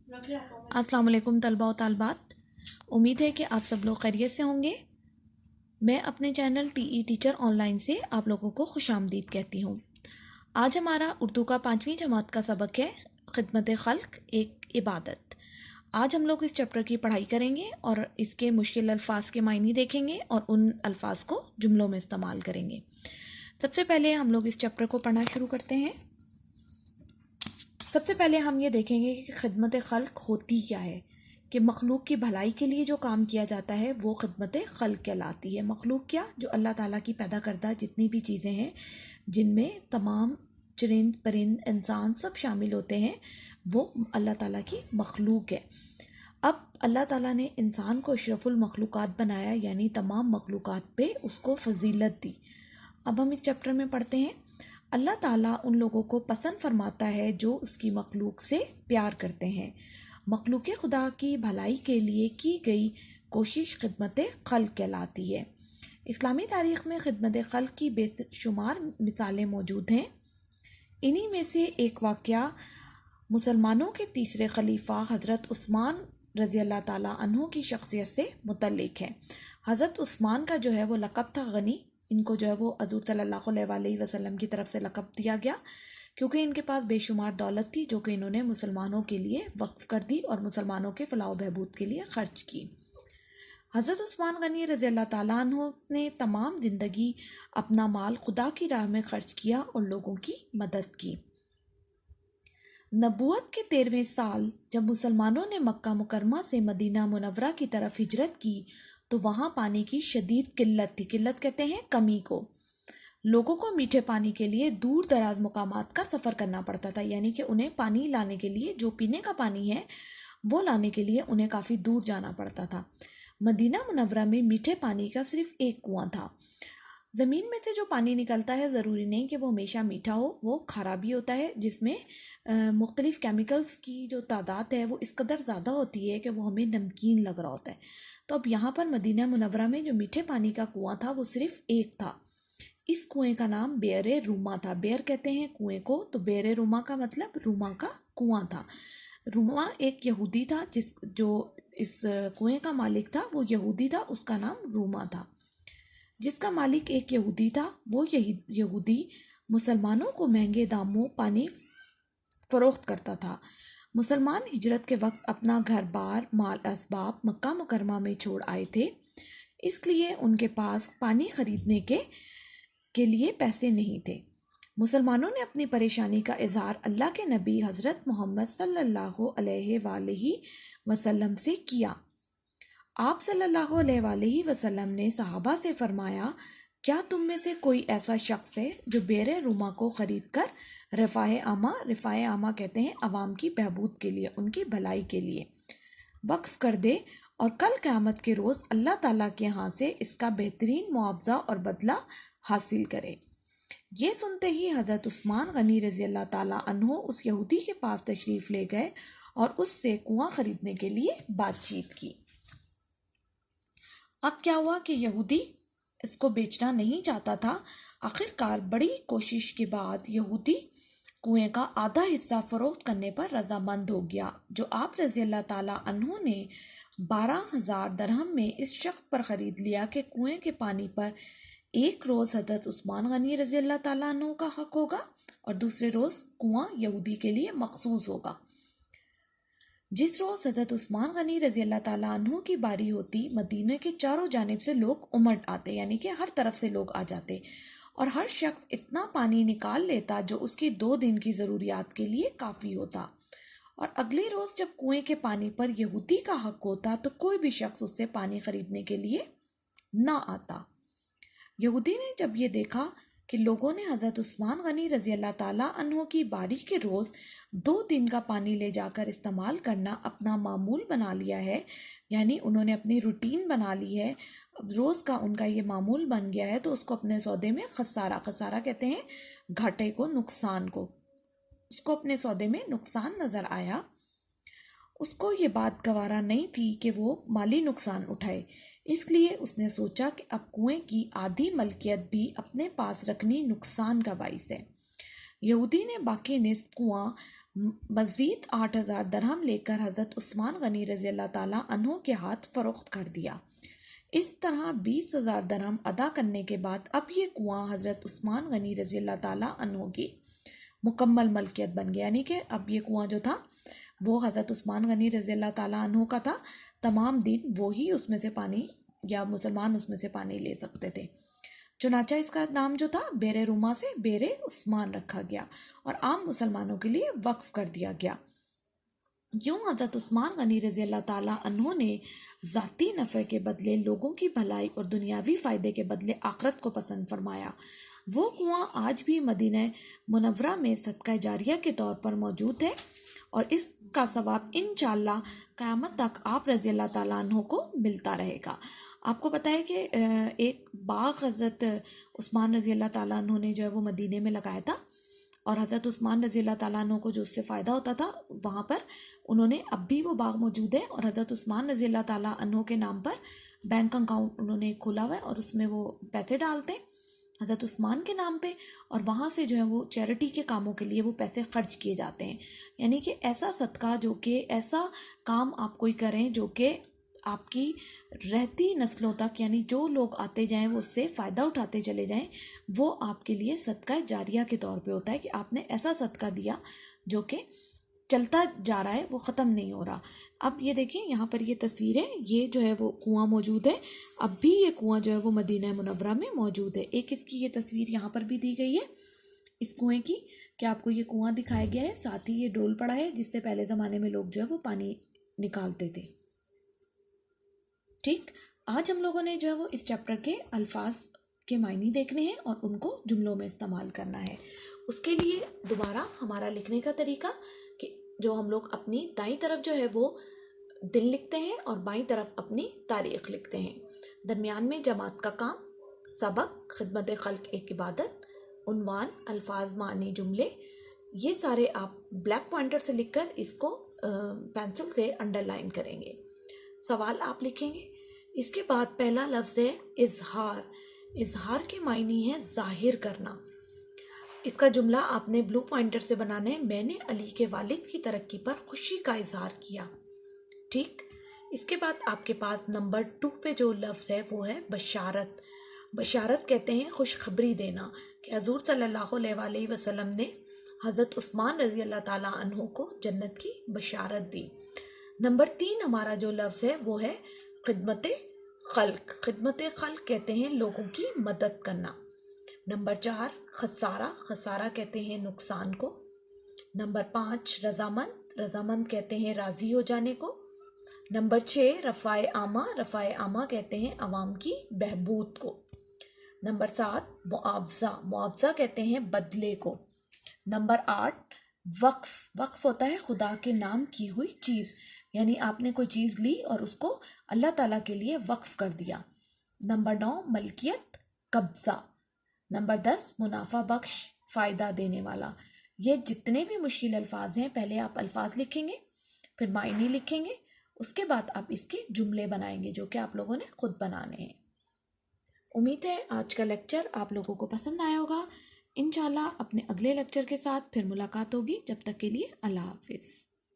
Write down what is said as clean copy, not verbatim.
अस्सलाम वालेकुम तलबा और तालबात, उम्मीद है कि आप सब लोग खैरियत से होंगे। मैं अपने चैनल टीई टीचर ऑनलाइन से आप लोगों को खुशामदीद कहती हूँ। आज हमारा उर्दू का 5वीं जमात का सबक है खिदमत खल्क एक इबादत। आज हम लोग इस चैप्टर की पढ़ाई करेंगे और इसके मुश्किल अल्फाज के मायने देखेंगे और उन अल्फाज को जुमलों में इस्तेमाल करेंगे। सबसे पहले हम लोग इस चैप्टर को पढ़ना शुरू करते हैं। सबसे पहले हम ये देखेंगे कि खिदमत खल्क होती क्या है, कि मखलूक की भलाई के लिए जो काम किया जाता है वो खिदमत खल्क कहलाती है। मखलूक क्या, जो अल्लाह ताला की पैदा करदा जितनी भी चीज़ें हैं, जिनमें तमाम चरिंद परिंद इंसान सब शामिल होते हैं, वो अल्लाह ताला की मखलूक है। अब अल्लाह ताला ने इंसान को अशरफुल मखलूक़ात बनाया, यानी तमाम मखलूक़ात पे उसको फजीलत दी। अब हम इस चैप्टर में पढ़ते हैं। अल्लाह ताला उन लोगों को पसंद फरमाता है जो उसकी मखलूक से प्यार करते हैं। मखलूक खुदा की भलाई के लिए की गई कोशिश खिदमत खल्क कहलाती है। इस्लामी तारीख़ में खिदमत खल्क की बेशुमार मिसालें मौजूद हैं। इन्हीं में से एक वाक़या मुसलमानों के तीसरे खलीफा हज़रत उस्मान रज़ी अल्लाह ताला अन्हु की शख्सियत से मुतल्लिक़ है। हज़रत उस्मान का जो है वो लक़ब था गनी। इनको जो है वो हज़ूर सल्लल्लाहु अलैहि वसल्लम की तरफ से लक़ब दिया गया, क्योंकि इनके पास बेशुमार दौलत थी जो कि इन्होंने मुसलमानों के लिए वक्फ़ कर दी और मुसलमानों के फ़लाह बहबूद के लिए ख़र्च की। हज़रत उस्मान गनी रज़ी अल्लाह ताला अन्हु ने तमाम ज़िंदगी अपना माल खुदा की राह में ख़र्च किया और लोगों की मदद की। नबूवत के 13वें साल जब मुसलमानों ने मक्का मुकरमा से मदीना मुनव्वरा की तरफ हिजरत की तो वहाँ पानी की शदीद किल्लत थी। किल्लत कहते हैं कमी को। लोगों को मीठे पानी के लिए दूर दराज मुकामात का सफ़र करना पड़ता था, यानी कि उन्हें पानी लाने के लिए, जो पीने का पानी है वो लाने के लिए उन्हें काफ़ी दूर जाना पड़ता था। मदीना मुनव्वरा में मीठे पानी का सिर्फ एक कुआं था। ज़मीन में से जो पानी निकलता है ज़रूरी नहीं कि वो हमेशा मीठा हो, वो खारा भी होता है, जिसमें मुख्तलिफ़ केमिकल्स की जो तादाद है वो इस कदर ज़्यादा होती है कि वो हमें नमकीन लग रहा होता है। तो अब यहाँ पर मदीना मुनव्वरा में जो मीठे पानी का कुआं था वो सिर्फ एक था। इस कुएं का नाम बेर रूमा था। बेर कहते हैं कुएं को, तो बेर रूमा का मतलब रूमा का कुआं था। रूमा एक यहूदी था, जो इस कुएं का मालिक था वो यहूदी था, उसका नाम रूमा था। जिसका मालिक एक यहूदी था, वो यहूदी मुसलमानों को महंगे दामों पानी फ़रोख्त करता था। मुसलमान हिजरत के वक्त अपना घर बार माल असबाब मक्का मुकरमा में छोड़ आए थे, इसलिए उनके पास पानी खरीदने के लिए पैसे नहीं थे। मुसलमानों ने अपनी परेशानी का इजहार अल्लाह के नबी हज़रत मोहम्मद सल्लल्लाहु अलैहि वसल्लम से किया। आप सल्लल्लाहु अलैहि वसल्लम ने सहाबा से फरमाया, क्या तुम में से कोई ऐसा शख्स है जो बेर रूमा को ख़रीद कर रफ़ाए आमा कहते हैं अवाम की बहबूद के लिए, उनकी भलाई के लिए वक्फ़ कर दे और कल क़यामत के रोज़ अल्लाह ताला के यहाँ से इसका बेहतरीन मुआवजा और बदला हासिल करे। ये सुनते ही हज़रत उस्मान गनी रज़ी अल्लाह ताला अन्हु उस यहूदी के पास तशरीफ़ ले गए और उससे कुआं ख़रीदने के लिए बातचीत की। अब क्या हुआ कि यहूदी इसको बेचना नहीं चाहता था। आखिरकार बड़ी कोशिश के बाद यहूदी कुएं का आधा हिस्सा फ़रोख्त करने पर रजामंद हो गया, जो आप रज़ी अल्लाह ताला अन्हु ने 12,000 दरहम में इस शख्स पर ख़रीद लिया कि कुएं के पानी पर एक रोज़ हज़रत उस्मान गनी रज़ी अल्लाह ताला अन्हु का हक़ होगा और दूसरे रोज़ कुआं यहूदी के लिए मखसूस होगा। जिस रोज़ हज़रत उस्मान गनी रज़ी अल्लाह ताला अन्हु की बारी होती, मदीने के चारों जानिब से लोग उमड़ आते, यानी कि हर तरफ से लोग आ जाते और हर शख्स इतना पानी निकाल लेता जो उसकी 2 दिन की ज़रूरियात के लिए काफ़ी होता। और अगले रोज़ जब कुएं के पानी पर यहूदी का हक़ होता तो कोई भी शख्स उससे पानी ख़रीदने के लिए ना आता। यहूदी ने जब ये देखा कि लोगों ने हज़रत उस्मान गनी रज़ी अल्लाह ताला अन्हु की बारी के रोज़ 2 दिन का पानी ले जाकर इस्तेमाल करना अपना मामूल बना लिया है, यानी उन्होंने अपनी रूटीन बना ली है, रोज़ का उनका ये मामूल बन गया है, तो उसको अपने सौदे में खसारा कहते हैं घाटे को, नुकसान को, उसको अपने सौदे में नुकसान नज़र आया। उसको ये बात गवारा नहीं थी कि वो माली नुकसान उठाए, इसलिए उसने सोचा कि अब कुएं की आधी मलकियत भी अपने पास रखनी नुकसान का बाइस है। यहूदी ने बाकी निस्फ कुआं मज़ीद 8,000 दरहम लेकर हज़रत उस्मान गनी रज़ी अल्लाह ताला अन्हो के हाथ फ़रोख्त कर दिया। इस तरह 20,000 दरहम अदा करने के बाद अब ये कुआं हज़रत उस्मान गनी रज़ी अल्लाह ताला अन्हो की मुकम्मल मलकियत बन गया, यानी कि अब ये कुआं जो था वो हज़रत उस्मान गनी रज़ी अल्लाह ताला अन्हो का था। तमाम दिन वो ही उसमें से पानी या मुसलमान उसमें से पानी ले सकते थे। चुनाचा इसका नाम जो था बेरे रूमा से बेरे उस्मान रखा गया और आम मुसलमानों के लिए वक्फ कर दिया गया। यूँ हज़रत उस्मान गनी रज़ी अल्लाह ताला अन्हो ने ज़ाती नफ़े के बदले लोगों की भलाई और दुनियावी फ़ायदे के बदले आखिरत को पसंद फरमाया। वो कुआं आज भी मदीना मुनव्वरा में सदका जारिया के तौर पर मौजूद है और इसका सवाब इंशाअल्लाह क़यामत तक आप रज़ी अल्लाह ताला अन्हो को मिलता रहेगा। आपको पता है कि एक बाग हज़रत उस्मान रज़ी अल्लाह ताला अन्हो ने जो है वो मदीने में लगाया था और हज़रत उस्मान रज़ी अल्लाह ताला अन्हो को जो उससे फ़ायदा होता था वहाँ पर उन्होंने अब भी वो बाग मौजूद है और हज़रत उस्मान रज़ी अल्लाह ताला अन्हो के नाम पर बैंक अकाउंट उन्होंने खोला हुआ है और उसमें वो पैसे डालते हैं हज़रत उस्मान के नाम पे और वहाँ से जो है वो चैरिटी के कामों के लिए वो पैसे खर्च किए जाते हैं। यानी कि ऐसा सदका जो कि ऐसा काम आप कोई करें जो कि आपकी रहती नस्लों तक, यानी जो लोग आते जाएं वो उससे फ़ायदा उठाते चले जाएं, वो आपके लिए सदका जारिया के तौर पे होता है कि आपने ऐसा सदका दिया जो कि चलता जा रहा है, वो ख़त्म नहीं हो रहा। अब ये देखिए यहाँ पर ये तस्वीर है, ये जो है वो कुआं मौजूद है, अब भी ये कुआं जो है वो मदीना मुनव्वरा में मौजूद है। एक इसकी ये तस्वीर यहाँ पर भी दी गई है इस कुएं की कि आपको ये कुआं दिखाया गया है, साथ ही ये डोल पड़ा है जिससे पहले ज़माने में लोग जो है वो पानी निकालते थे। ठीक, आज हम लोगों ने जो है वो इस चैप्टर के अल्फाज के मायने देखने हैं और उनको जुमलों में इस्तेमाल करना है। उसके लिए दोबारा हमारा लिखने का तरीका कि जो हम लोग अपनी दाईं तरफ जो है वो दिन लिखते हैं और बाईं तरफ अपनी तारीख लिखते हैं। दरमियान में जमात का काम, सबक, खिदमत खल्क एक इबादत, उन्वान, अल्फाज, मानी, जुमले, ये सारे आप ब्लैक पॉइंटर से लिखकर इसको पेंसिल से अंडरलाइन करेंगे। सवाल आप लिखेंगे। इसके बाद पहला लफ्ज़ है इजहार। इजहार के मायने है जाहिर करना। इसका जुमला आपने ब्लू पॉइंटर से बनाना है। मैंने अली के वालिद की तरक्की पर खुशी का इजहार किया। ठीक, इसके बाद आपके पास नंबर 2 पे जो लफ्ज़ है वो है बशारत। बशारत कहते हैं खुशखबरी देना कि हजूर सल्लल्लाहु अलैहि वसल्लम ने हज़रत उस्मान रज़ी अल्लाह ताला अन्हो को जन्नत की बशारत दी। नंबर 3 हमारा जो लफ्ज़ है वो है खिदमत खल्क। खिदमत खल्क कहते हैं लोगों की मदद करना। नंबर 4 खसारा। खसारा कहते हैं नुकसान को। नंबर 5 रजामंद। रजामंद कहते हैं राज़ी हो जाने को। नंबर 6 रफ़ाए आमा। रफ़ाए आमा कहते हैं अवाम की बहबूद को। नंबर 7 मुआवजा। मुआवजा कहते हैं बदले को। नंबर 8 वक्फ। वक्फ होता है खुदा के नाम की हुई चीज़, यानी आपने कोई चीज़ ली और उसको अल्लाह ताला के लिए वक्फ कर दिया। नंबर 9 मलकियत, कब्ज़ा। नंबर 10 मुनाफा बख्श, फ़ायदा देने वाला। ये जितने भी मुश्किल अल्फाज हैं, पहले आप अल्फाज लिखेंगे, फिर मायने लिखेंगे, उसके बाद आप इसके जुमले बनाएंगे जो कि आप लोगों ने खुद बनाने हैं। उम्मीद है आज का लेक्चर आप लोगों को पसंद आया होगा। इंशाल्लाह अपने अगले लेक्चर के साथ फिर मुलाकात होगी। जब तक के लिए अल्लाह हाफिज़।